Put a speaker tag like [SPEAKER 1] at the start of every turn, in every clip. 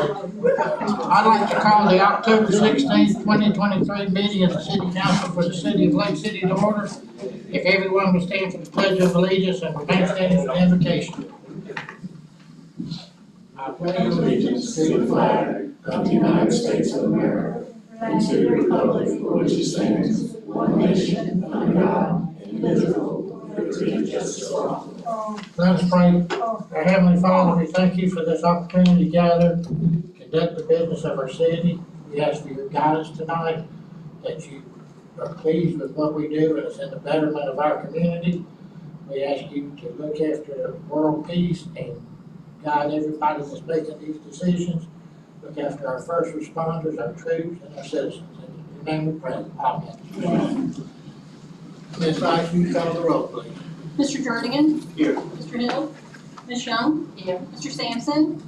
[SPEAKER 1] I'd like to call the October 16th, 2023 meeting of the City Council for the City of Lake City to order. If everyone would stand for the Pledge of Allegiance and remain standing for the invocation. I pledge
[SPEAKER 2] allegiance to the flag of the United States of America and to the republic for which it stands, one nation, under God, indivisible, with liberty and justice for all.
[SPEAKER 1] Let us pray. Our Heavenly Father, we thank you for this opportunity to gather, conduct the business of our city. We ask for your guidance tonight, that you are pleased with what we do and it's in the betterment of our community. We ask you to look after world peace and guide everybody that's making these decisions. Look after our first responders, our troops, and our citizens. In your name we pray. Amen. Ms. Rice, you call the roll, please.
[SPEAKER 3] Mr. Jernigan?
[SPEAKER 1] Here.
[SPEAKER 3] Mr. Hill? Ms. Young? Here. Mr. Sampson?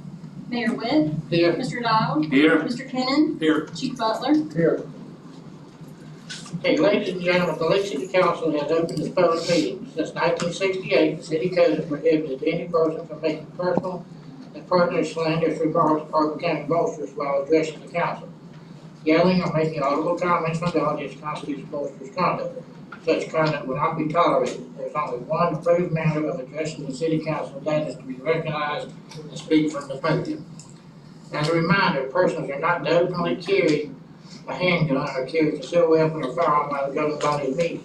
[SPEAKER 3] Mayor Witt?
[SPEAKER 1] Here.
[SPEAKER 3] Mr. Dial?
[SPEAKER 1] Here.
[SPEAKER 3] Mr. Kennon?
[SPEAKER 1] Here.
[SPEAKER 3] Chief Butler?
[SPEAKER 1] Here. Okay, ladies and gentlemen, the Lake City Council has opened its public meeting. Since 1968, the city code has prohibited any person from making personal and pertinent slanderous remarks or becoming boisterous while addressing the council. Yelling or making audible comments from the audience constitutes boisterous conduct. Such conduct will not be tolerated. There's only one approved manner of addressing the city council, that is to be recognized and speak from the podium. As a reminder, persons are not to openly carry a handgun or carry a concealed weapon or firearm while the governing body is meeting.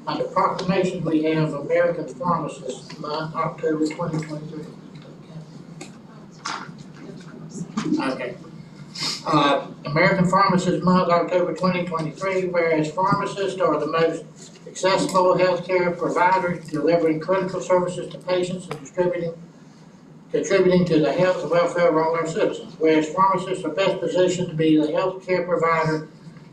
[SPEAKER 1] Under proclamation, we have American Pharmacists Month, October 2023. Okay. American Pharmacists Month, October 2023, whereas pharmacists are the most accessible healthcare providers delivering critical services to patients and contributing to the health and welfare of all our citizens. Whereas pharmacists are best positioned to be the healthcare provider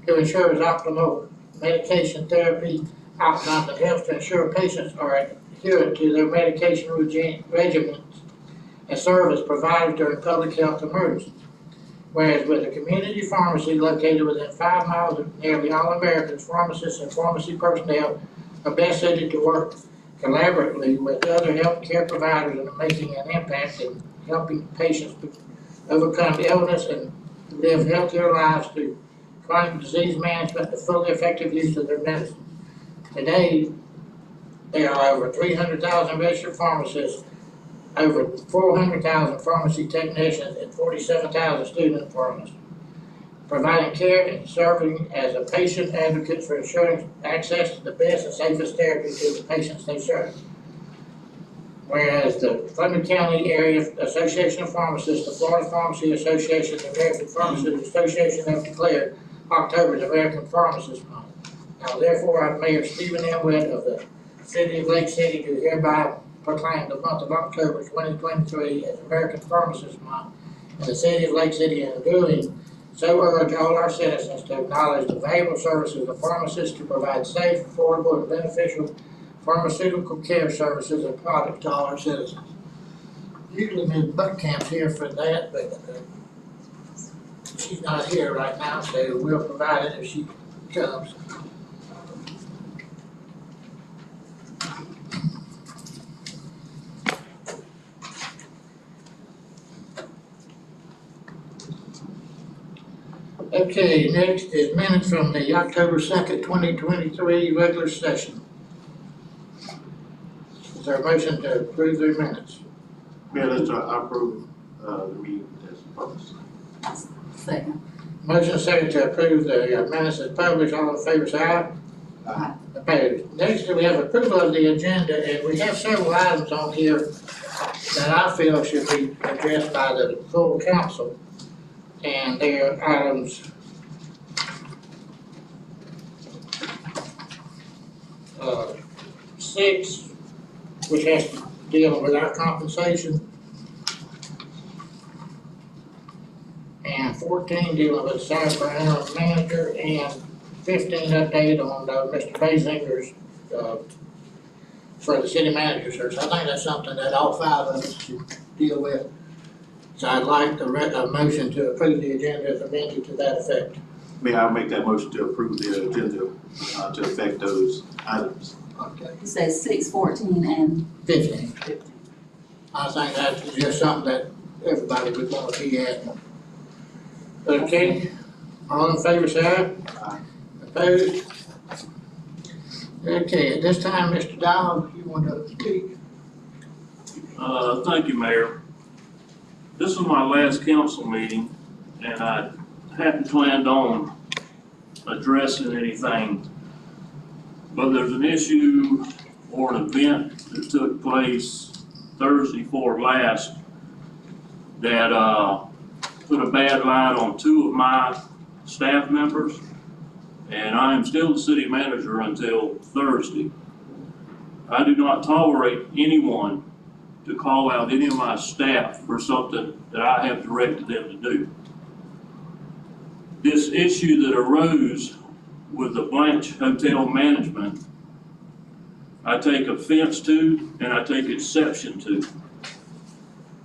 [SPEAKER 1] who ensures optimal medication therapy outcomes and helps to ensure patients are adherent to their medication regimens and serve as providers during public health emergencies. Whereas with a community pharmacy located within 5 miles of nearly all Americans, pharmacists and pharmacy personnel are best suited to work collaboratively with other healthcare providers and making an impact in helping patients overcome illness and live healthier lives through chronic disease management and fully effective use of their medicine. Today, there are over 300,000 registered pharmacists, over 400,000 pharmacy technicians, and 47,000 student pharmacists, providing care and serving as a patient advocate for ensuring access to the best and safest therapy to the patients they serve. Whereas the Columbia County Area Association of Pharmacists, the Florida Pharmacy Association, the American Pharmacists Association have declared October the American Pharmacist Month. Now therefore, I'm Mayor Stephen M. Witt of the City of Lake City do hereby proclaim the month of October 2023 as American Pharmacist Month in the City of Lake City, and doing so urge all our citizens to acknowledge the valuable services of pharmacists to provide safe, affordable, and beneficial pharmaceutical care services and products to all our citizens. Usually Ms. Buckcamp's here for that, but she's not here right now, so we'll provide it if she comes. Okay, next is minutes from the October 2nd, 2023 regular session. Is there a motion to approve the minutes?
[SPEAKER 2] Minutes are approved, the meeting as published.
[SPEAKER 4] Second.
[SPEAKER 1] Motion second to approve the minutes as published. All in favor say aye.
[SPEAKER 4] Aye.
[SPEAKER 1] Opposed. Next, we have approval of the agenda, and we have several items on here that I feel should be addressed by the full council. And they are items 6, which has to deal with our compensation, and 14 dealing with salary for interim manager, and 15 update on Mr. Bazinger's for the city manager search. I think that's something that all 5 of us should deal with. So I'd like a motion to approve the agenda as amended to that effect.
[SPEAKER 2] May I make that motion to approve the agenda to affect those items?
[SPEAKER 1] Okay.
[SPEAKER 4] It says 6, 14, and
[SPEAKER 1] 15. I think that's just something that everybody would want to be at. Okay, all in favor, say aye.
[SPEAKER 2] Aye.
[SPEAKER 1] Opposed? Okay, at this time, Mr. Dowd, you want to speak?
[SPEAKER 5] Thank you, Mayor. This is my last council meeting, and I hadn't planned on addressing anything. But there's an issue or an event that took place Thursday before last that, put a bad light on two of my staff members. And I am still the city manager until Thursday. I do not tolerate anyone to call out any of my staff for something that I have directed them to do. This issue that arose with the Blanche Hotel management, I take offense to and I take exception to.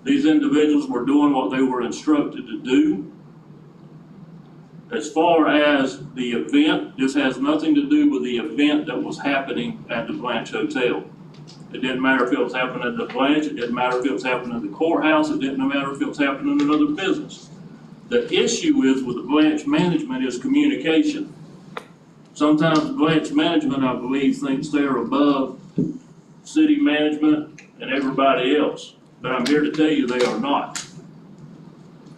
[SPEAKER 5] These individuals were doing what they were instructed to do. As far as the event, this has nothing to do with the event that was happening at the Blanche Hotel. It didn't matter if it was happening at the Blanche, it didn't matter if it was happening at the courthouse, it didn't matter if it was happening in another business. The issue is with the Blanche management is communication. Sometimes Blanche management, I believe, thinks they're above city management and everybody else, but I'm here to tell you they are not.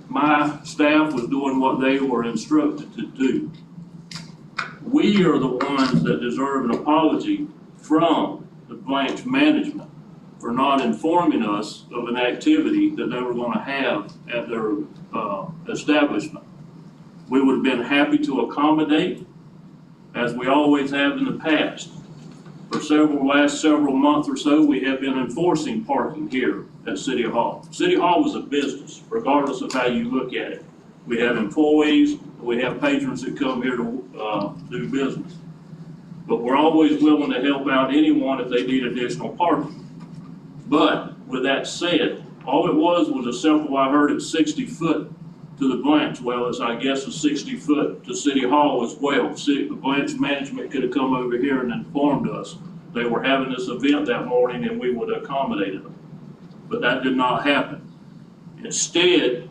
[SPEAKER 5] My staff was doing what they were instructed to do. We are the ones that deserve an apology from the Blanche management for not informing us of an activity that they were gonna have at their establishment. We would have been happy to accommodate, as we always have in the past. For last several months or so, we have been enforcing parking here at City Hall. City Hall was a business, regardless of how you look at it. We have employees, we have patrons that come here to do business. But we're always willing to help out anyone if they need additional parking. But with that said, all it was a simple, I heard it's 60 foot to the Blanche. Well, it's, I guess, a 60 foot to City Hall as well. The Blanche management could have come over here and informed us they were having this event that morning and we would have accommodated them. But that did not happen. Instead,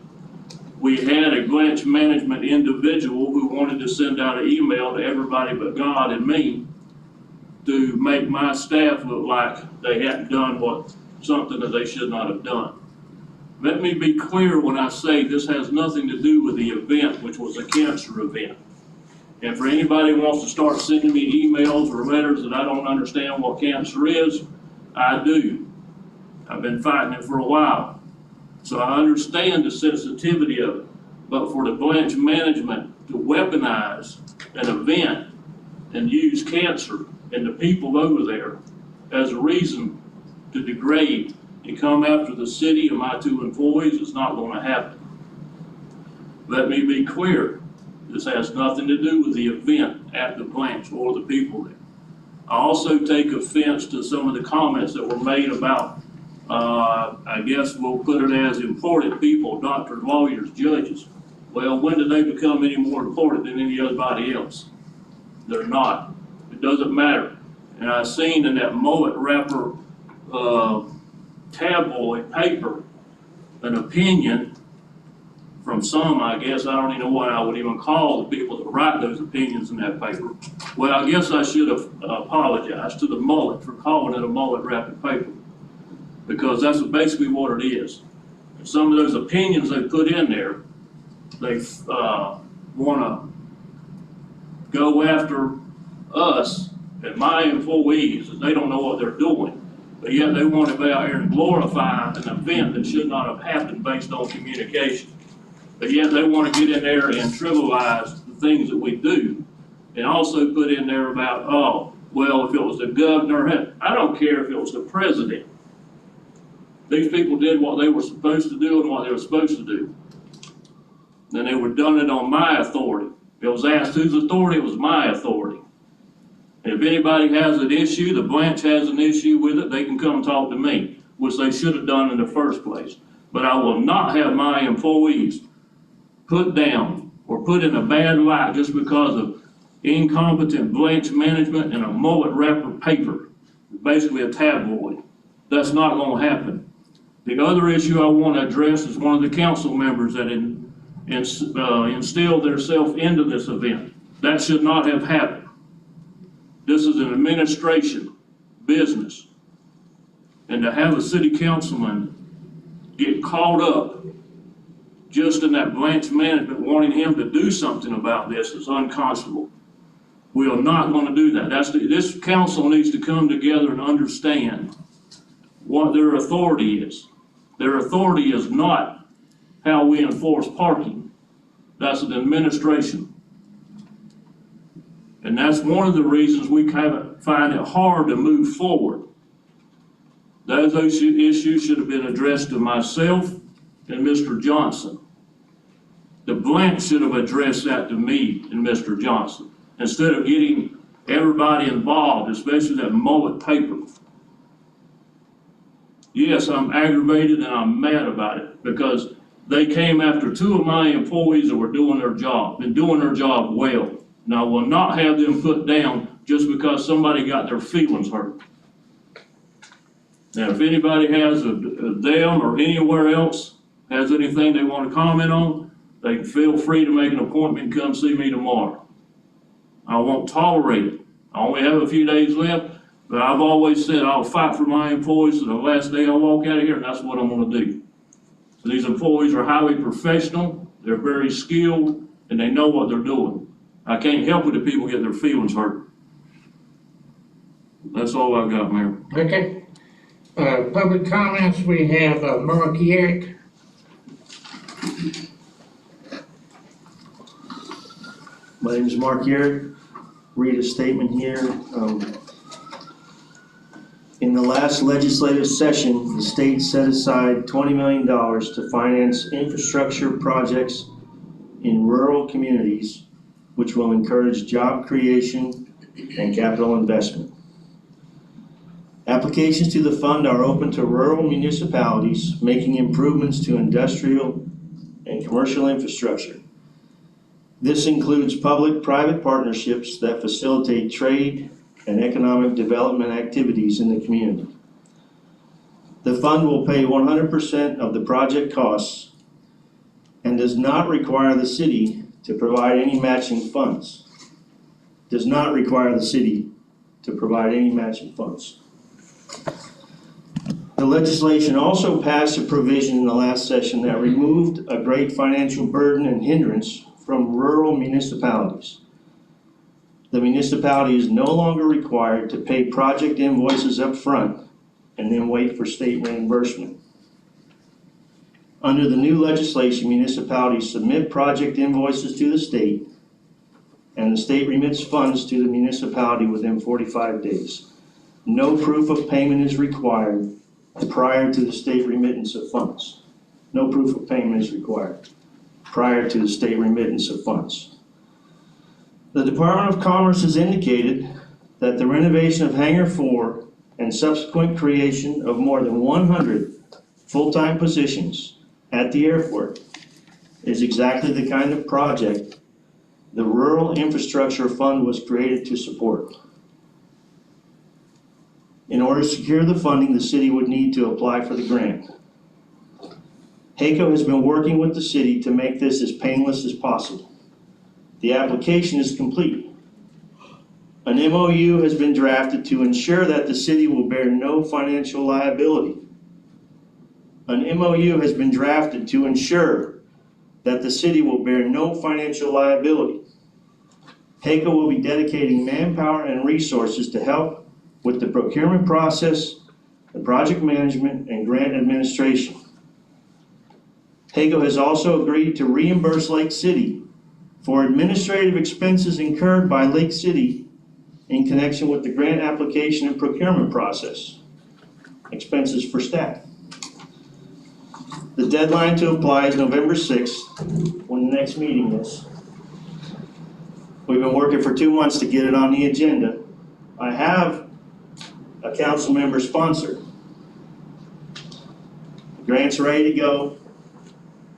[SPEAKER 5] we had a Blanche management individual who wanted to send out an email to everybody but God and me to make my staff look like they hadn't done something that they should not have done. Let me be clear when I say this has nothing to do with the event, which was a cancer event. And for anybody who wants to start sending me emails or letters that I don't understand what cancer is, I do. I've been fighting it for a while. So I understand the sensitivity of it. But for the Blanche management to weaponize an event and use cancer and the people over there as a reason to degrade and come after the city and my two employees, it's not going to happen. Let me be clear. This has nothing to do with the event at the Blanche or the people there. I also take offense to some of the comments that were made about, I guess we'll put it as important people, doctors, lawyers, judges. Well, when did they become any more important than anybody else? They're not. It doesn't matter. And I seen in that mullet wrapper tabloid paper an opinion from some, I guess, I don't even know what I would even call the people that write those opinions in that paper. Well, I guess I should have apologized to the mullet for calling it a mullet wrapping paper, because that's basically what it is. And some of those opinions they put in there, they want to go after us and my employees, and they don't know what they're doing. But yet they want to be out here and glorify an event that should not have happened based on communication. But yet they want to get in there and trivialize the things that we do, and also put in there about, oh, well, if it was the governor, I don't care if it was the president. These people did what they were supposed to do and what they were supposed to do. And they were done it on my authority. It was asked whose authority, it was my authority. And if anybody has an issue, the Blanche has an issue with it, they can come talk to me, which they should have done in the first place. But I will not have my employees put down or put in a bad light just because of incompetent Blanche management and a mullet wrapper paper, basically a tabloid. That's not gonna happen. The other issue I want to address is one of the council members that instilled themselves into this event. That should not have happened. This is an administration business. And to have a city councilman get caught up just in that Blanche management wanting him to do something about this is unconscionable. We are not going to do that. This council needs to come together and understand what their authority is. Their authority is not how we enforce parking. That's an administration. And that's one of the reasons we find it hard to move forward. Those issues should have been addressed to myself and Mr. Johnson. The Blanche should have addressed that to me and Mr. Johnson, instead of getting everybody involved, especially that mullet paper. Yes, I'm aggravated and I'm mad about it because they came after two of my employees that were doing their job and doing their job well. And I will not have them put down just because somebody got their feelings hurt. Now, if anybody has them or anywhere else has anything they want to comment on, they can feel free to make an appointment and come see me tomorrow. I won't tolerate it. I only have a few days left, but I've always said I'll fight for my employees to the last day I walk out of here, and that's what I'm going to do. So these employees are highly professional, they're very skilled, and they know what they're doing. I can't help it if people get their feelings hurt. That's all I got, Mayor.
[SPEAKER 1] Okay. Public comments, we have Merle Kierick.
[SPEAKER 6] My name is Mark Yerrick. Read a statement here. In the last legislative session, the state set aside $20 million to finance infrastructure projects in rural communities, which will encourage job creation and capital investment. Applications to the fund are open to rural municipalities making improvements to industrial and commercial infrastructure. This includes public-private partnerships that facilitate trade and economic development activities in the community. The fund will pay 100% of the project costs and does not require the city to provide any matching funds. Does not require the city to provide any matching funds. The legislation also passed a provision in the last session that removed a great financial burden and hindrance from rural municipalities. The municipality is no longer required to pay project invoices up front and then wait for state reimbursement. Under the new legislation, municipalities submit project invoices to the state, and the state remits funds to the municipality within 45 days. No proof of payment is required prior to the state remittance of funds. No proof of payment is required prior to the state remittance of funds. The Department of Commerce has indicated that the renovation of Hangar 4 and subsequent creation of more than 100 full-time positions at the airport is exactly the kind of project the Rural Infrastructure Fund was created to support. In order to secure the funding, the city would need to apply for the grant. HACO has been working with the city to make this as painless as possible. The application is complete. An MOU has been drafted to ensure that the city will bear no financial liability. An MOU has been drafted to ensure that the city will bear no financial liability. HACO will be dedicating manpower and resources to help with the procurement process, the project management, and grant administration. HACO has also agreed to reimburse Lake City for administrative expenses incurred by Lake City in connection with the grant application and procurement process, expenses for staff. The deadline to apply is November 6th, when the next meeting is. We've been working for 2 months to get it on the agenda. I have a council member sponsor. The grant's ready to go.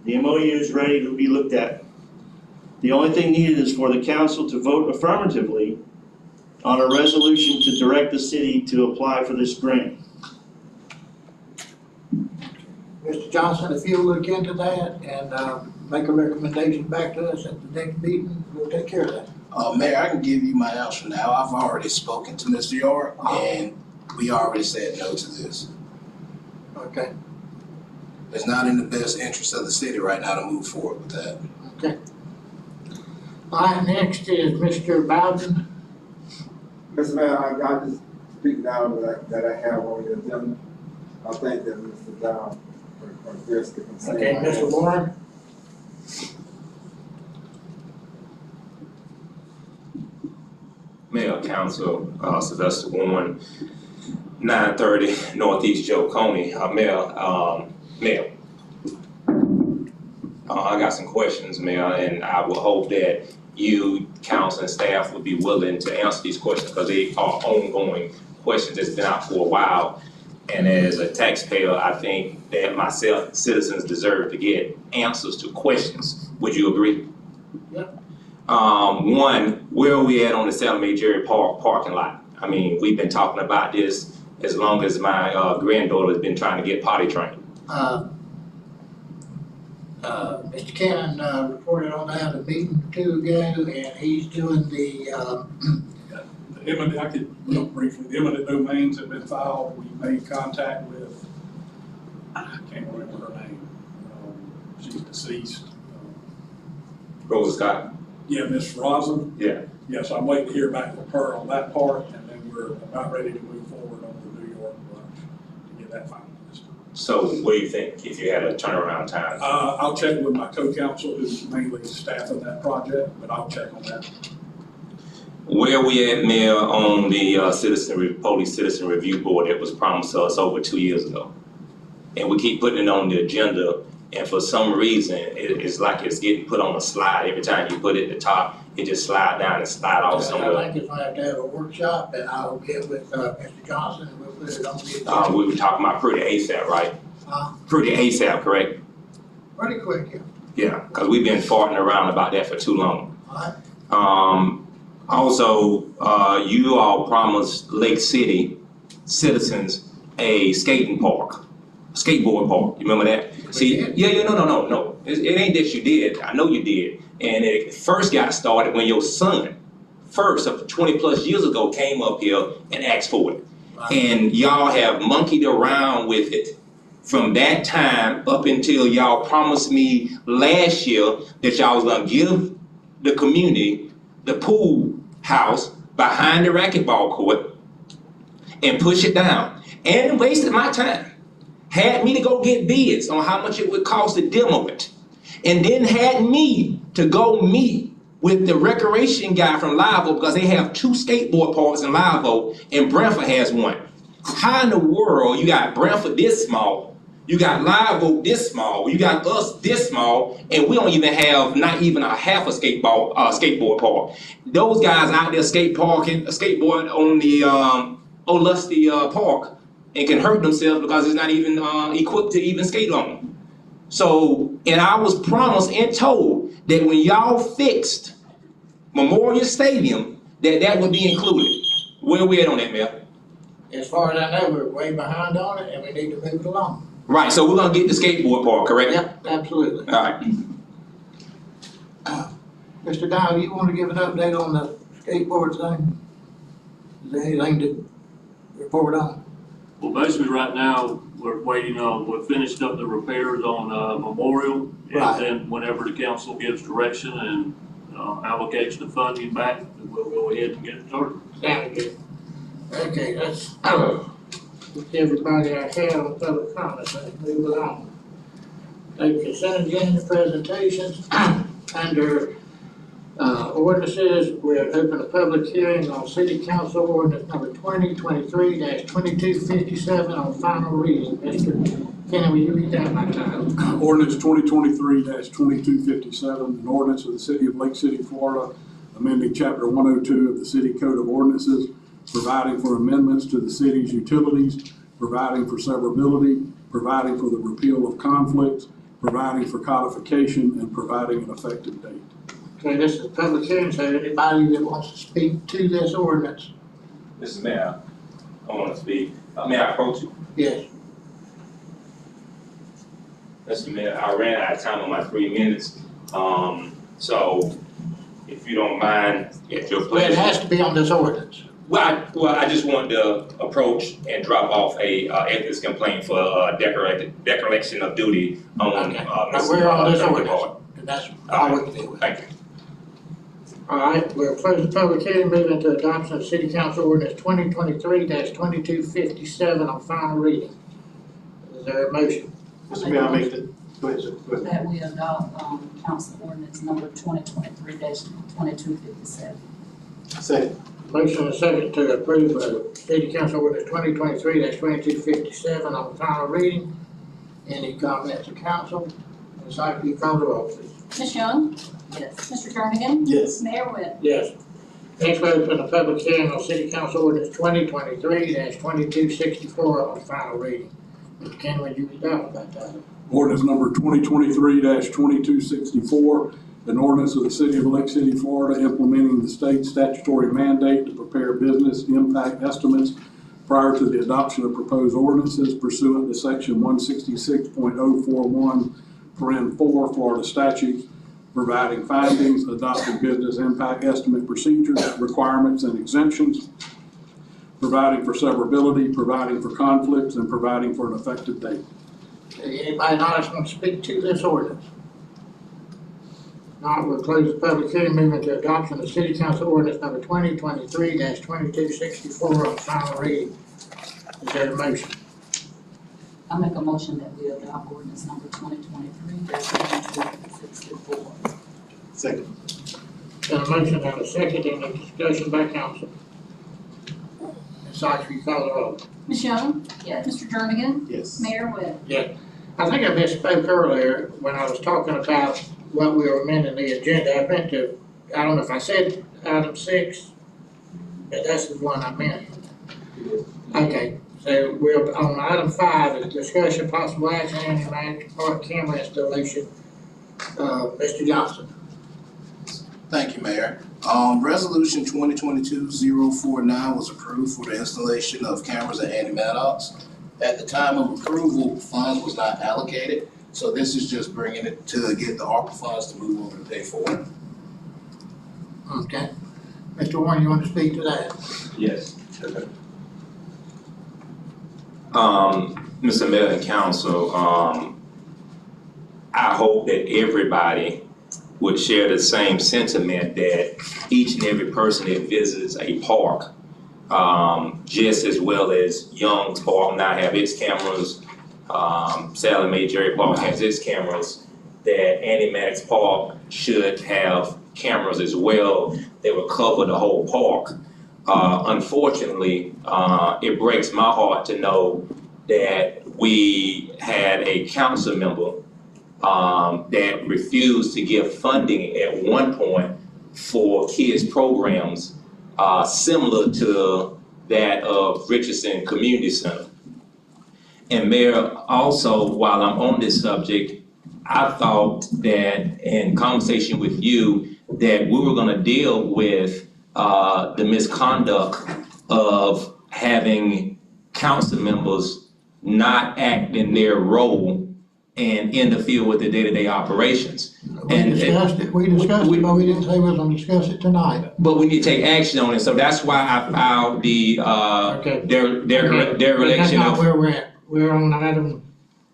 [SPEAKER 6] The MOU is ready to be looked at. The only thing needed is for the council to vote affirmatively on a resolution to direct the city to apply for this grant.
[SPEAKER 1] Mr. Johnson, if you'll look into that and, make a recommendation back to us at the next meeting, we'll take care of that.
[SPEAKER 2] Mayor, I can give you my answer now. I've already spoken to Mr. York, and we already said no to this.
[SPEAKER 1] Okay,
[SPEAKER 2] It's not in the best interest of the city right now to move forward with that.
[SPEAKER 1] okay. All right, next is Mr. Bowden.
[SPEAKER 7] Mr. Mayor, I just speak now that I have on the agenda. I think that Mr. John addressed the concern.
[SPEAKER 1] Okay, Mr. Warren.
[SPEAKER 8] Mayor, Council, Sylvester Warren, 930 Northeast Joe Coney. Mayor, I got some questions, Mayor, and I will hope that you, council, and staff will be willing to answer these questions because they are ongoing questions that's been out for a while. And as a taxpayer, I think that myself, citizens deserve to get answers to questions. Would you agree?
[SPEAKER 1] Yep.
[SPEAKER 8] One, where are we at on the Sallie Mae Jerry Park parking lot? I mean, we've been talking about this as long as my granddaughter has been trying to get potty trained.
[SPEAKER 1] Mr. Cannon, reported on that a meeting or two ago, and he's doing the,
[SPEAKER 9] The eminent, I could real briefly, the eminent domains have been filed. We made contact with, I can't remember her name. She's deceased.
[SPEAKER 8] Rosa Scott?
[SPEAKER 9] Yeah, Miss Rosin.
[SPEAKER 8] Yeah.
[SPEAKER 9] Yes, I'm waiting to hear back from her on that part, and then we're about ready to move forward on the New York branch to get that finalized.
[SPEAKER 8] So what do you think if you had a turnaround time?
[SPEAKER 9] I'll check with my co-counsel who's mainly staffing that project, but I'll check on that.
[SPEAKER 8] Where we at, Mayor, on the Police Citizen Review Board that was promised to us over 2 years ago? And we keep putting it on the agenda, and for some reason, it's like it's getting put on a slide. Every time you put it at the top, it just slide down and slide off somewhere.
[SPEAKER 1] I think it's gonna have to have a workshop, and I'll get with, Mr. Johnson, and we'll put it on the agenda.
[SPEAKER 8] We were talking about pretty ASAP, right? Pretty ASAP, correct?
[SPEAKER 1] Pretty quick, yeah.
[SPEAKER 8] Yeah, because we've been farting around about that for too long.
[SPEAKER 1] All right.
[SPEAKER 8] Also, you all promised Lake City citizens a skating park, skateboard park. You remember that? See, yeah, no. It ain't that you did. I know you did. And it first got started when your son, first of 20 plus years ago, came up here and asked for it.
[SPEAKER 1] Right.
[SPEAKER 8] And y'all have monkeyed around with it from that time up until y'all promised me last year that y'all was gonna give the community the pool house behind the racquetball court and push it down. And wasted my time. Had me to go get bids on how much it would cost to demo it. And then had me to go meet with the recreation guy from Live Oak because they have 2 skateboard parks in Live Oak and Brentford has one. How in the world you got Brentford this small, you got Live Oak this small, you got us this small, and we don't even have not even a half a skateboard park. Those guys out there skateboard on the Olusty Park and can hurt themselves because it's not even equipped to even skate on. So, and I was promised and told that when y'all fixed Memorial Stadium, that would be included. Where we at on that, Mayor?
[SPEAKER 1] As far as I know, we're way behind on it, and we need to move it along.
[SPEAKER 8] Right, so we're gonna get the skateboard park, correct?
[SPEAKER 1] Yep, absolutely.
[SPEAKER 8] All right.
[SPEAKER 1] Mr. Dow, you want to give an update on the skateboard thing? Is there anything to report on?
[SPEAKER 5] Well, basically, right now, we're waiting on, we're finished up the repairs on Memorial.
[SPEAKER 1] Right.
[SPEAKER 5] And then whenever the council gives direction and allocates the funding back, we'll go ahead and get it started.
[SPEAKER 1] Sound good. Okay, that's, with everybody I had on public comments, let's move along. The consent agenda presentations, under ordinances, we're open a public hearing on city council ordinance number 2023-2257 on final reading. Mr. Kenny, will you read that by title?
[SPEAKER 9] Ordinance 2023-2257, an ordinance of the city of Lake City, Florida, amending chapter 102 of the city code of ordinances, providing for amendments to the city's utilities, providing for severability, providing for the repeal of conflicts, providing for codification, and providing an effective date.
[SPEAKER 1] Okay, this is a public hearing, so anybody that wants to speak to this ordinance?
[SPEAKER 8] Mr. Mayor, I want to speak. May I approach you?
[SPEAKER 1] Yes.
[SPEAKER 8] Mr. Mayor, I ran out of time on my 3 minutes. So if you don't mind, at your
[SPEAKER 1] Well, it has
[SPEAKER 8] pleasure.
[SPEAKER 1] to be on this ordinance.
[SPEAKER 8] Well, I just wanted to approach and drop off a ethics complaint for declaration of duty on,
[SPEAKER 1] Okay,
[SPEAKER 8] Mr.
[SPEAKER 1] but we're on this
[SPEAKER 8] Dr.
[SPEAKER 1] ordinance,
[SPEAKER 8] Bard.
[SPEAKER 1] and that's all we can deal with.
[SPEAKER 8] Thank you.
[SPEAKER 1] All right, we'll close the public hearing, move into adoption of City Council Ordinance 2023-2257 on final reading. Is there a motion?
[SPEAKER 6] Mr. Mayor, I'll make the, go ahead, sir. Go ahead.
[SPEAKER 4] That we adopt, council ordinance number 2023-2257.
[SPEAKER 6] Second.
[SPEAKER 1] Motion and second to approve City Council Ordinance 2023-2257 on final reading. Any comments of council? Ms. Sykes, will you call the roll, please?
[SPEAKER 3] Ms. Young?
[SPEAKER 4] Yes.
[SPEAKER 3] Mr. Jernigan?
[SPEAKER 6] Yes.
[SPEAKER 3] Mayor Webb?
[SPEAKER 1] Yes. Next, we open the public hearing on City Council Ordinance 2023-2264 on final reading. Mr. Ken, would you read out about that?
[SPEAKER 9] Ordinance number 2023-2264, an ordinance of the City of Lake City, Florida, implementing the state statutory mandate to prepare business impact estimates prior to the adoption of proposed ordinances pursuant to section 166.041(4) Florida statutes, providing findings, adopting business impact estimate procedures, requirements, and exemptions, providing for severability, providing for conflicts, and providing for an effective date.
[SPEAKER 1] Anybody in the audience want to speak to this ordinance? Not, we'll close the public hearing, move into adoption of City Council Ordinance number 2023-2264 on final reading. Is there a motion?
[SPEAKER 4] I make a motion that we adopt ordinance number 2023-2264.
[SPEAKER 6] Second.
[SPEAKER 1] Got a motion and a second, any discussion by council? Ms. Sykes, will you call the roll?
[SPEAKER 3] Ms. Young?
[SPEAKER 4] Yes.
[SPEAKER 3] Mr. Jernigan?
[SPEAKER 6] Yes.
[SPEAKER 3] Mayor Webb?
[SPEAKER 1] I think I misspoke earlier when I was talking about what we were amending the agenda. I meant to, I don't know if I said item 6, but that's the one I meant. Okay, so we're on item 5, is discussion possible action, anti-magic park camera installation. Mr. Johnson.
[SPEAKER 10] Thank you, Mayor. Resolution 2022-049 was approved for the installation of cameras at Andy Maddox. At the time of approval, funds was not allocated, so this is just bringing it to get the ARPA funds to move over to pay for it.
[SPEAKER 1] Okay. Mr. Warren, you want to speak to that?
[SPEAKER 8] Yes. Mr. Mayor and Council, I hope that everybody would share the same sentiment that each and every person that visits a park, just as well as Young's Park now have its cameras, Sally Mae Jerry Park has its cameras, that Annie Maddox Park should have cameras as well that will cover the whole park. Unfortunately, it breaks my heart to know that we had a council member that refused to give funding at one point for kids' programs similar to that of Richardson Community Center. And Mayor, also, while I'm on this subject, I thought that in conversation with you, that we were gonna deal with the misconduct of having council members not act in their role and interfere with the day-to-day operations.
[SPEAKER 1] We discussed it, but we didn't say we was gonna discuss it tonight.
[SPEAKER 8] But we need to take action on it, so that's why I filed the,
[SPEAKER 1] Okay.
[SPEAKER 8] dereliction
[SPEAKER 1] That's not
[SPEAKER 8] of.
[SPEAKER 1] where we're at. We're on item,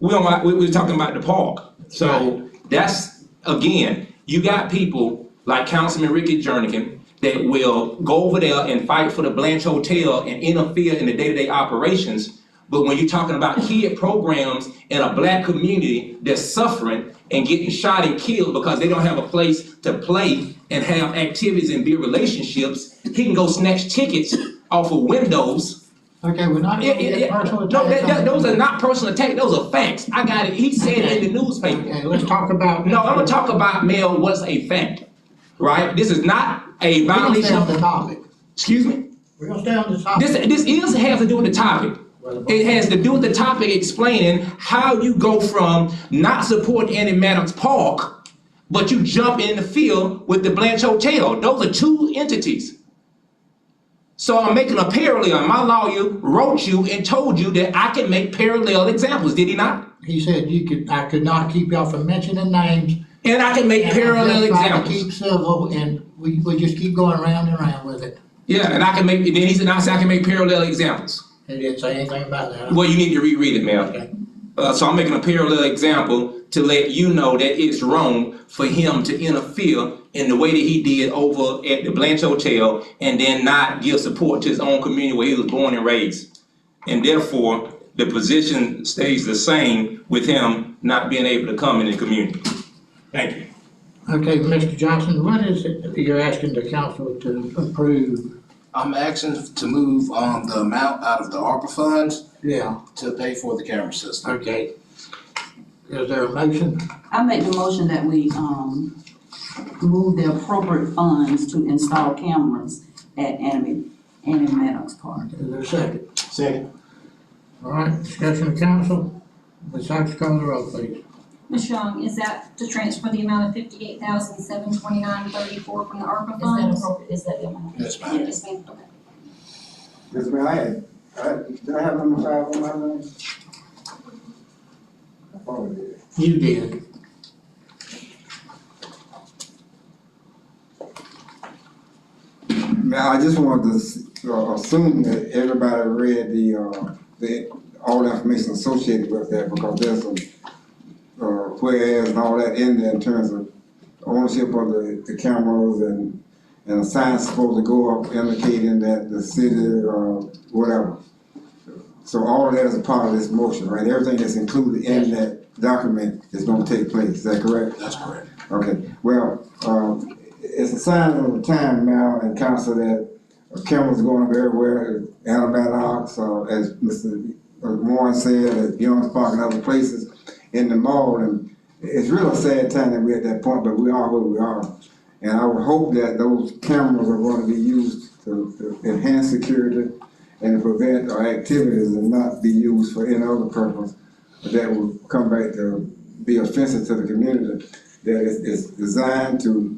[SPEAKER 8] We're talking about the park. So that's, again, you got people like Councilman Ricky Jernigan that will go over there and fight for the Blanche Hotel and interfere in the day-to-day operations. But when you're talking about kid programs in a black community that's suffering and getting shot and killed because they don't have a place to play and have activities and build relationships, he can go snatch tickets off of windows.
[SPEAKER 1] okay, we're not gonna get personal attacks.
[SPEAKER 8] No, those are not personal attacks, those are facts. I got it, he said it in the newspaper.
[SPEAKER 1] Okay, let's talk about.
[SPEAKER 8] No, I'm gonna talk about, Mel, what's a fact, right? This is not a
[SPEAKER 1] We're gonna stay
[SPEAKER 8] violation
[SPEAKER 1] on the
[SPEAKER 8] of,
[SPEAKER 1] topic.
[SPEAKER 8] excuse me?
[SPEAKER 1] We're gonna stay on the topic.
[SPEAKER 8] This has to do with the topic. It has to do with the topic explaining how you go from not supporting Annie Maddox Park, but you jump in the field with the Blanche Hotel. Those are two entities. So I'm making a parallel. My lawyer wrote you and told you that I can make parallel examples, did he not?
[SPEAKER 1] He said I could not keep y'all from mentioning names.
[SPEAKER 8] And I can make
[SPEAKER 1] And
[SPEAKER 8] parallel
[SPEAKER 1] I'm just trying to
[SPEAKER 8] examples.
[SPEAKER 1] keep civil, and we just keep going round and round with it.
[SPEAKER 8] Yeah, and I can make, then he said, I said I can make parallel examples.
[SPEAKER 1] He didn't say anything about that.
[SPEAKER 8] Well, you need to reread it, ma'am.
[SPEAKER 1] Okay.
[SPEAKER 8] So I'm making a parallel example to let you know that it's wrong for him to interfere in the way that he did over at the Blanche Hotel and then not give support to his own community where he was born and raised. And therefore, the position stays the same with him not being able to come in the community. Thank you.
[SPEAKER 1] Okay, Mr. Johnson, what is it that you're asking the council to approve?
[SPEAKER 10] I'm asking to move the amount out of the ARPA funds
[SPEAKER 1] Yeah,
[SPEAKER 10] to pay for the camera system.
[SPEAKER 1] okay. Is there a motion?
[SPEAKER 4] I make the motion that we, move the appropriate funds to install cameras at Annie Maddox Park.
[SPEAKER 1] Is there a second?
[SPEAKER 6] Second.
[SPEAKER 1] All right, discussion of council. Ms. Sykes, call the roll, please.
[SPEAKER 3] Ms. Young, is that to transfer the amount of $58,729.34 from the ARPA
[SPEAKER 4] Is that
[SPEAKER 3] funds?
[SPEAKER 4] appropriate, is that the amount?
[SPEAKER 10] Yes, ma'am.
[SPEAKER 3] Yes, ma'am. Okay.
[SPEAKER 7] Yes, ma'am, did I have number 5 on my list? I thought I did.
[SPEAKER 1] You did.
[SPEAKER 7] Now, I just wanted to assume that everybody read all the information associated with that, because there's some whereas and all that in there in terms of ownership of the cameras and a sign supposed to go up indicating that the city whatever. So all of that is a part of this motion, right? Everything that's included in that document is gonna take place, is that correct?
[SPEAKER 10] That's correct.
[SPEAKER 7] Okay, well, it's a sign of the time now in council that cameras going up everywhere, Maddox, as Mr. Warren said, at Young's Park and other places in the mall, and it's really a sad time that we're at that point, but we are where we are. And I would hope that those cameras are going to be used to enhance security and to prevent our activities and not be used for any other purpose that will come back to be offensive to the community. That it's designed for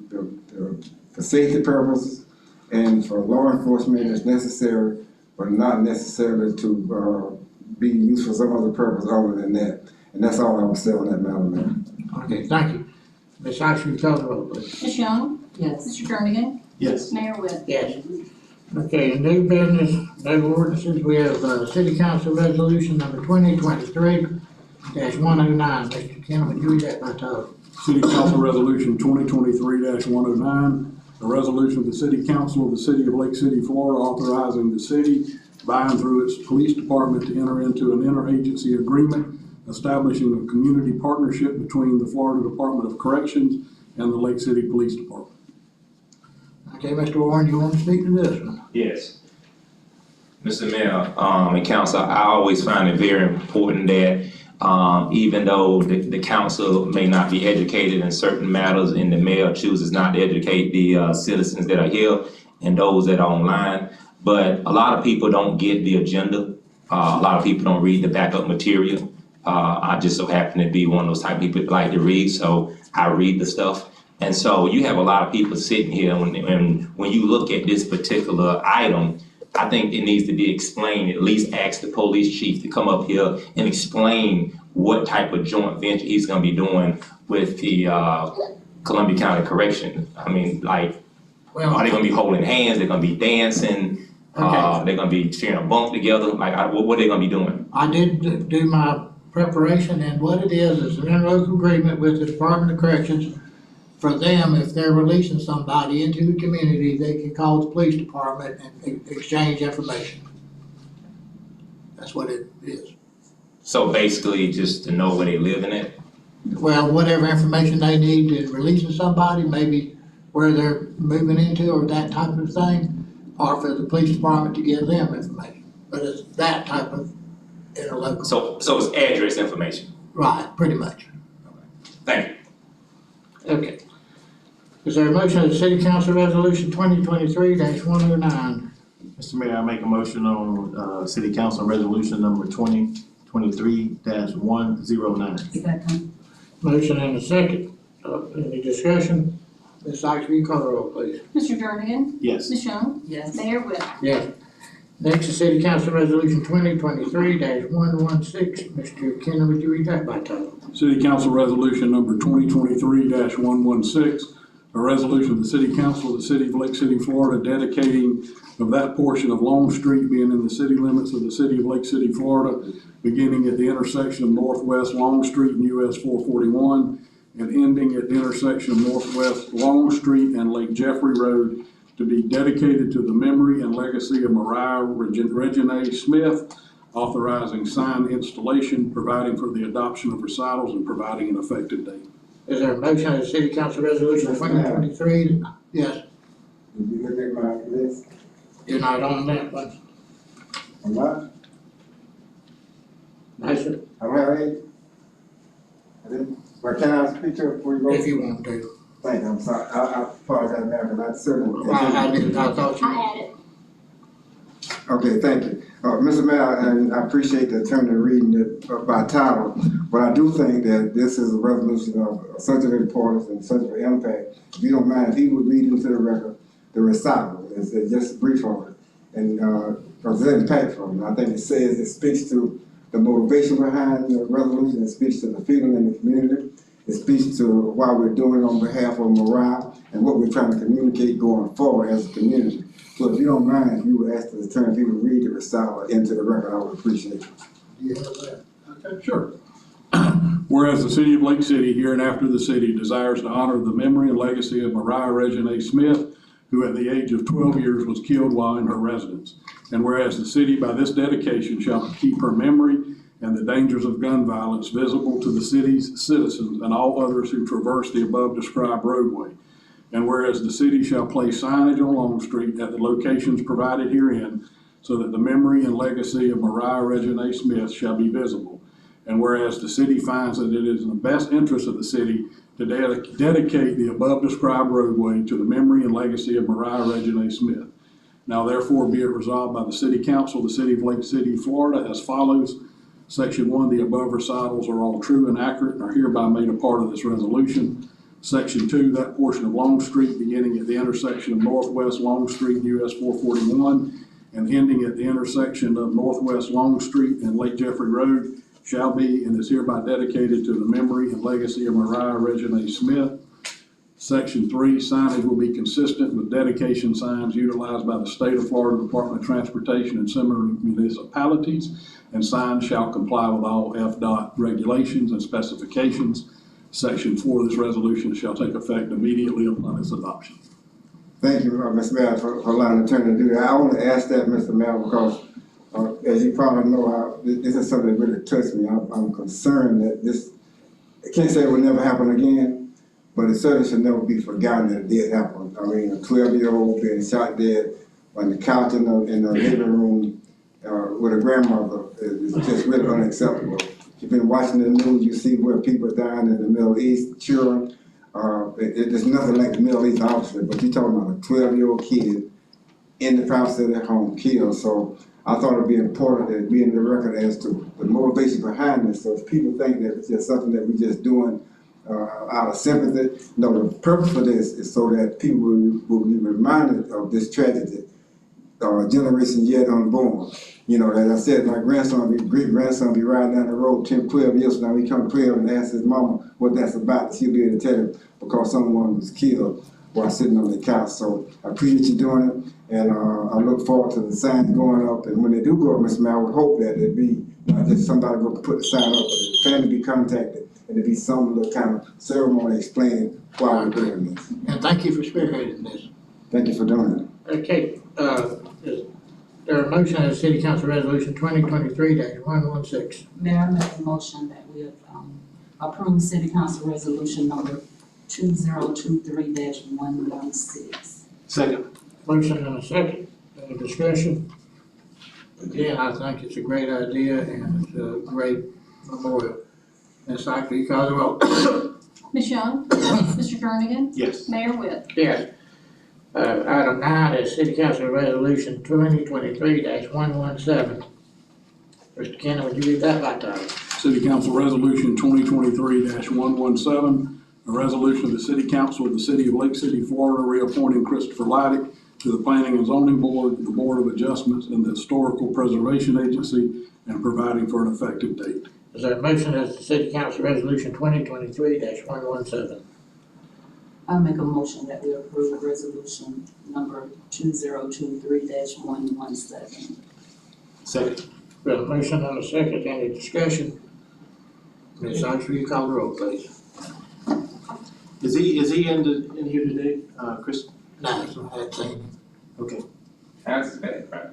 [SPEAKER 7] safety purposes and for law enforcement is necessary, but not necessarily to be used for some other purpose other than that. And that's all I was saying on that matter, ma'am.
[SPEAKER 1] Okay, thank you. Ms. Sykes, will you call the roll, please?
[SPEAKER 3] Ms. Young,
[SPEAKER 4] Yes.
[SPEAKER 3] Mr. Jernigan,
[SPEAKER 6] Yes.
[SPEAKER 3] Mayor Whit.
[SPEAKER 1] Yes. Okay, new business, no ordinances, we have, city council resolution number 2023-109. Mr. Kim, would you read that by title?
[SPEAKER 9] City Council Resolution 2023-109, a resolution of the City Council of the City of Lake City, Florida, authorizing the city by and through its police department to enter into an interagency agreement establishing a community partnership between the Florida Department of Corrections and the Lake City Police Department.
[SPEAKER 1] Okay, Mr. Warren, you want to speak to this one?
[SPEAKER 8] Yes. Mr. Mayor, and council, I always find it very important that even though the council may not be educated in certain matters and the mayor chooses not to educate the citizens that are here and those that are online, but a lot of people don't get the agenda. A lot of people don't read the backup material. I just so happen to be one of those type of people that like to read, so I read the stuff. And so you have a lot of people sitting here, and when you look at this particular item, I think it needs to be explained, at least ask the police chief to come up here and explain what type of joint venture he's gonna be doing with the Columbia County Correction. I mean, like, are they gonna be holding hands, they're gonna be dancing, they're gonna be sharing a bunk together, like, what are they gonna be doing?
[SPEAKER 1] I did do my preparation, and what it is an interlocal agreement with the Department of Corrections. For them, if they're releasing somebody into the community, they can call the police department and exchange information. That's what it is.
[SPEAKER 8] So basically, just to know where they live in it?
[SPEAKER 1] Well, whatever information they need to releasing somebody, maybe where they're moving into or that type of thing, or for the police department to give them information. But it's that type of interlocal.
[SPEAKER 8] So it's address information?
[SPEAKER 1] Right, pretty much.
[SPEAKER 8] Thank you.
[SPEAKER 1] Okay. Is there a motion of the City Council Resolution 2023-109?
[SPEAKER 6] Mr. Mayor, I make a motion on, City Council Resolution number 2023-109.
[SPEAKER 4] Second.
[SPEAKER 1] Motion and a second. Any discussion? Ms. Sykes, will you call the roll, please?
[SPEAKER 3] Mr. Jernigan?
[SPEAKER 6] Yes.
[SPEAKER 3] Ms. Young?
[SPEAKER 4] Yes.
[SPEAKER 3] Mayor Whit?
[SPEAKER 1] Yes. Next is City Council Resolution 2023-116. Mr. Kenna, would you read that by title?
[SPEAKER 9] City Council Resolution number 2023-116, a resolution of the City Council of the City of Lake City, Florida, dedicating of that portion of Long Street being in the city limits of the City of Lake City, Florida, beginning at the intersection of Northwest Long Street and US 441, and ending at the intersection of Northwest Long Street and Lake Jeffrey Road, to be dedicated to the memory and legacy of Mariah Reginae Smith, authorizing sign installation, providing for the adoption of recitals, and providing an effective date.
[SPEAKER 1] Is there a motion on the City Council Resolution 2023? Yes,
[SPEAKER 7] Did you look at my list?
[SPEAKER 1] you're not on that one.
[SPEAKER 7] I'm not,
[SPEAKER 1] No, sir,
[SPEAKER 7] I don't have any. I didn't, but can I speak to it before you go?
[SPEAKER 1] if you want to.
[SPEAKER 7] Thank you, I'm sorry, I apologize, Mayor, because I certainly.
[SPEAKER 1] I thought you.
[SPEAKER 3] I added.
[SPEAKER 7] Okay, thank you. Mr. Mayor, and I appreciate the attorney reading it by title, but I do think that this is a resolution of such an importance and such an impact. If you don't mind, if he would read into the record the recital, it's just brief on it, and, because it's impactful, and I think it says, it speaks to the motivation behind the resolution, it speaks to the feeling in the community, it speaks to what we're doing on behalf of Mariah and what we're trying to communicate going forward as a community. So if you don't mind, if you would ask the attorney if he would read the recital into the record, I would appreciate it.
[SPEAKER 1] Do you have that?
[SPEAKER 9] Okay, sure. Whereas the City of Lake City, hereinafter the city, desires to honor the memory and legacy of Mariah Reginae Smith, who at the age of 12 years was killed while in her residence. And whereas the city by this dedication shall keep her memory and the dangers of gun violence visible to the city's citizens and all others who traverse the above described roadway. And whereas the city shall place signage on Long Street at the locations provided herein, so that the memory and legacy of Mariah Reginae Smith shall be visible. And whereas the city finds that it is in the best interest of the city to dedicate the above described roadway to the memory and legacy of Mariah Reginae Smith. Now therefore be it resolved by the City Council of the City of Lake City, Florida, as follows. Section 1, the above recitals are all true and accurate and are hereby made a part of this resolution. Section 2, that portion of Long Street beginning at the intersection of Northwest Long Street and US 441 and ending at the intersection of Northwest Long Street and Lake Jeffrey Road shall be and is hereby dedicated to the memory and legacy of Mariah Reginae Smith. Section 3, signage will be consistent with dedication signs utilized by the State of Florida Department of Transportation and similar municipalities, and signs shall comply with all FDOT regulations and specifications. Section 4 of this resolution shall take effect immediately upon its adoption.
[SPEAKER 7] Thank you, Mr. Mayor, for allowing the attorney to do that. I want to ask that, Mr. Mayor, because as you probably know, this is something that really touched me. I'm concerned that this, I can't say it will never happen again, but it certainly should never be forgotten that it did happen. I mean, a 12-year-old being shot dead on the couch in the living room with a grandmother is just really unacceptable. You've been watching the news, you see where people are dying in the Middle East, children. It's nothing like the Middle East, obviously, but you're talking about a 12-year-old kid in the privacy of their home killed. So I thought it'd be important to be in the record as to the motivation behind this. So if people think that it's just something that we're just doing out of sympathy, no, the purpose for this is so that people will be reminded of this tragedy, generation yet unborn. You know, as I said, my great-grandson be riding down the road 10, 12 years from now, he come to 12 and ask his mama what that's about. She'll be able to tell him because someone was killed while sitting on the couch. So I appreciate you doing it, and I look forward to the signs going up. And when they do go up, Mr. Mayor, I would hope that it be not just somebody go put the sign up, but the family be contacted, and it be some little kind of ceremony explaining why we're doing this.
[SPEAKER 1] And thank you for spearheading this.
[SPEAKER 7] Thank you for doing it.
[SPEAKER 1] Okay, is there a motion on the City Council Resolution 2023-116?
[SPEAKER 4] Mayor, I make a motion that we approve City Council Resolution number 2023-116.
[SPEAKER 6] Second.
[SPEAKER 1] Motion and a second, any discussion? Again, I think it's a great idea and it's a great memorial. Ms. Sykes, will you call the roll?
[SPEAKER 3] Ms. Young? Mr. Jernigan?
[SPEAKER 6] Yes.
[SPEAKER 3] Mayor Whit?
[SPEAKER 1] Yes. Item 9 is City Council Resolution 2023-117. Mr. Kenna, would you read that by title?
[SPEAKER 9] City Council Resolution 2023-117, A resolution of the City Council of the City of Lake City, Florida, reappointing Christopher Leidick to the Planning and Zoning Board, the Board of Adjustments, and the Historical Preservation Agency, and providing for an effective date.
[SPEAKER 1] Is there a motion as the City Council Resolution 2023-117?
[SPEAKER 4] I make a motion that we approve resolution number 2023-117.
[SPEAKER 2] Second.
[SPEAKER 1] We have a motion and a second, any discussion? Ms. Sykes, will you call the roll, please?
[SPEAKER 2] Is he in here today, Chris?
[SPEAKER 1] No, it's not that thing.
[SPEAKER 2] Okay.
[SPEAKER 8] That's bad, right?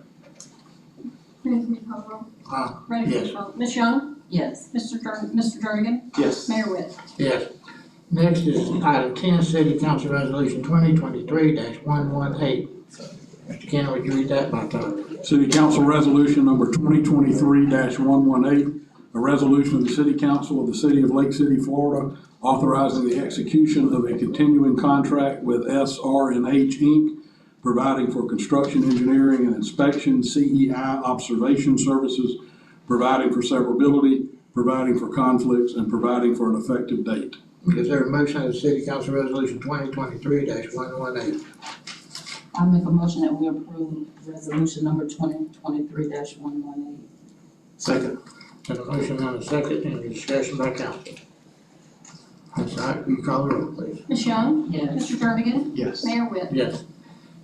[SPEAKER 3] Ready for me to call the roll? Ready for me
[SPEAKER 1] yes.
[SPEAKER 3] to call? Ms. Young?
[SPEAKER 4] Yes.
[SPEAKER 3] Mr. Jernigan?
[SPEAKER 2] Yes.
[SPEAKER 3] Mayor Whit?
[SPEAKER 1] Yes. Next is item 10, City Council Resolution 2023-118. Mr. Kenny, would you read that by title?
[SPEAKER 9] City Council Resolution number 2023-118, a resolution of the City Council of the City of Lake City, Florida, authorizing the execution of a continuing contract with SR&H Inc., providing for construction, engineering, and inspection, CEI observation services, providing for severability, providing for conflicts, and providing for an effective date.
[SPEAKER 1] Is there a motion as City Council Resolution 2023-118?
[SPEAKER 4] I make a motion that we approve resolution number 2023-118.
[SPEAKER 2] Second.
[SPEAKER 1] Have a motion and a second, any discussion by council? Ms. Sykes, will you call the roll, please?
[SPEAKER 3] Ms. Young?
[SPEAKER 4] Yes.
[SPEAKER 3] Mr. Jernigan?
[SPEAKER 2] Yes.
[SPEAKER 3] Mayor Whit?
[SPEAKER 1] Yes.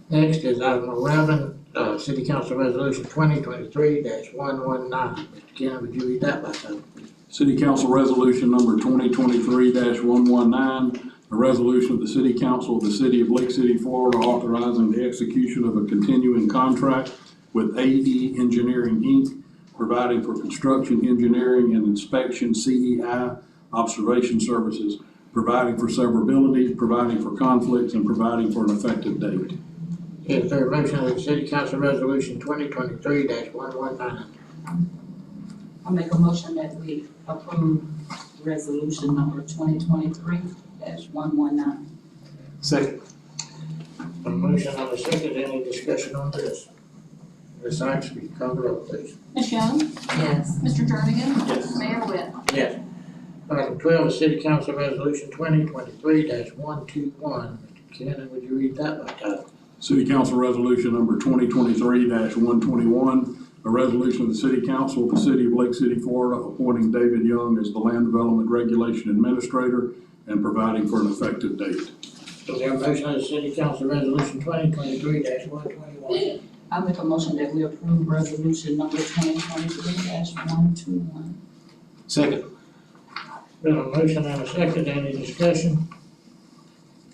[SPEAKER 1] Next is item 11, City Council Resolution 2023-119. Mr. Kenny, would you read that by title?
[SPEAKER 9] City Council Resolution number 2023-119, a resolution of the City Council of the City of Lake City, Florida, authorizing the execution of a continuing contract with AE Engineering Inc., providing for construction, engineering, and inspection, CEI observation services, providing for severability, providing for conflicts, and providing for an effective date.
[SPEAKER 1] Is there a motion as City Council Resolution 2023-119?
[SPEAKER 4] I make a motion that we approve resolution number 2023-119.
[SPEAKER 2] Second.
[SPEAKER 1] A motion and a second, any discussion on this? Ms. Sykes, will you call the roll, please?
[SPEAKER 3] Ms. Young?
[SPEAKER 4] Yes.
[SPEAKER 3] Mr. Jernigan?
[SPEAKER 2] Yes.
[SPEAKER 3] Mayor Whit?
[SPEAKER 1] Yes. Item 12 is City Council Resolution 2023-121. Mr. Kenny, would you read that by title?
[SPEAKER 9] City Council Resolution number 2023-121, a resolution of the City Council of the City of Lake City, Florida, appointing David Young as the Land Development Regulation Administrator and providing for an effective date.
[SPEAKER 1] Is there a motion as City Council Resolution 2023-121?
[SPEAKER 4] I make a motion that we approve resolution number 2023-121.
[SPEAKER 2] Second.
[SPEAKER 1] We have a motion and a second, any discussion?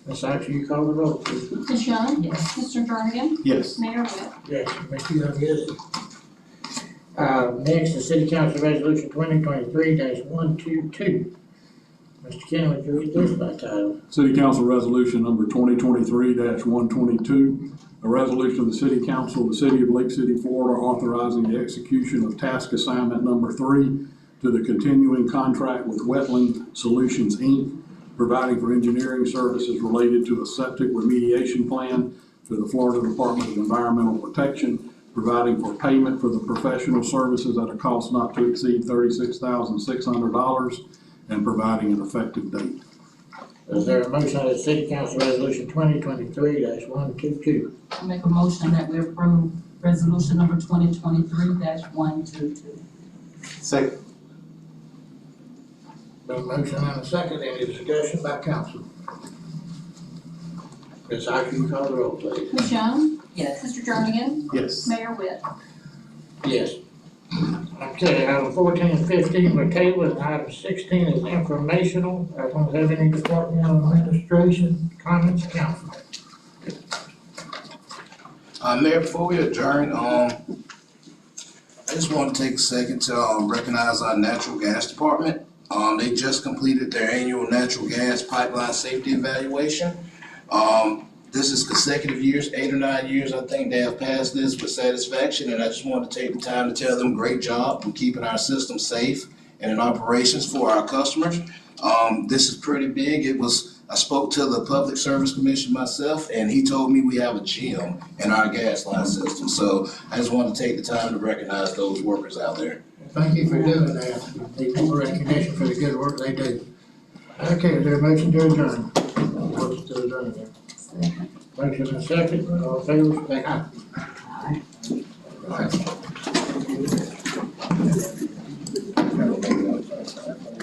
[SPEAKER 1] Ms. Sykes, will you call the roll, please?
[SPEAKER 3] Ms. Young?
[SPEAKER 4] Yes.
[SPEAKER 3] Mr. Jernigan?
[SPEAKER 2] Yes.
[SPEAKER 3] Mayor Whit?
[SPEAKER 1] Yes, Mr. Young is it. Next is City Council Resolution 2023-122. Mr. Kenny, would you read this by title?
[SPEAKER 9] City Council Resolution number 2023-122, a resolution of the City Council of the City of Lake City, Florida, authorizing the execution of task assignment number 3 to the continuing contract with Wetland Solutions, Inc., providing for engineering services related to a septic remediation plan to the Florida Department of Environmental Protection, providing for payment for the professional services at a cost not to exceed $36,600, and providing an effective date.
[SPEAKER 1] Is there a motion as City Council Resolution 2023-122?
[SPEAKER 4] I make a motion that we approve resolution number 2023-122.
[SPEAKER 2] Second.
[SPEAKER 1] Been a motion and a second, any discussion by council? Ms. Sykes, will you call the roll, please?
[SPEAKER 3] Ms. Young?
[SPEAKER 4] Yes.
[SPEAKER 3] Mr. Jernigan?
[SPEAKER 2] Yes.
[SPEAKER 3] Mayor Whit?
[SPEAKER 1] Yes. Okay, item 14 and 15 were tabled, and item 16 is informational. I don't have any departmental administration comments, council.
[SPEAKER 10] Mayor, before we adjourn, I just want to take a second to recognize our natural gas department. They just completed their annual natural gas pipeline safety evaluation. This is consecutive years, 8 or 9 years, I think they have passed this with satisfaction, and I just want to take the time to tell them great job in keeping our system safe and in operations for our customers. This is pretty big. I spoke to the Public Service Commission myself, and he told me we have a gym in our gas line system. So I just want to take the time to recognize those workers out there.
[SPEAKER 1] Thank you for doing that. They need recognition for the good work they do. Okay, is there a motion to adjourn? Motion to adjourn, yeah.
[SPEAKER 4] Second.
[SPEAKER 1] Motion and second, all in favor, say aye.